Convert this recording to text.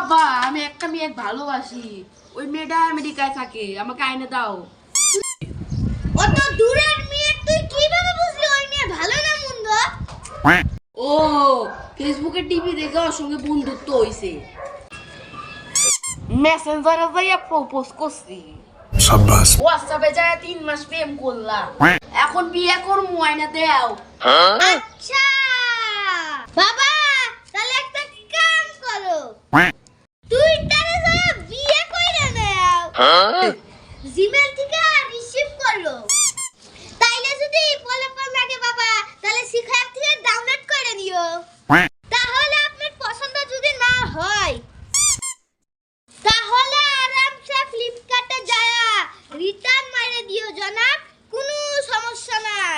বাবা আমি একটা মেয়ে ভালোবাসি, ওই মেয়েটা আমেরিকায় থাকে, আমাকে আইনে দাও। অত দূরের মেয়ে তুই কিভাবে বুঝলি ওই মেয়ে ভালো না মন্দ? ও ফেসবুকে টিভি দেখে ওর সঙ্গে বন্ধুত্ব হইছে, মেসেঞ্জারে যাইয়া প্রপোজ করছি, शाबाश হোয়াটসঅ্যাপে যায় 3 মাস প্রেম করলাম, এখন বিয়ে করবো, আইনা দাও। আচ্ছা বাবা, তাহলে একটা কাম করো, তুই তারে যায় বিয়ে কইরা নাও, জিমেল থেকে রিসিভ করো, তাইলে যদি পোলাপান লাগে বাবা তাহলে শিখার থেকে ডাউনলোড করে নিও, তাহলে আপনার পছন্দ যদি না হয় তাহলে আরামসে ফ্লিপকার্টে যায় রিটার্ন মারে দিও জনাব, কোনো সমস্যা নাই।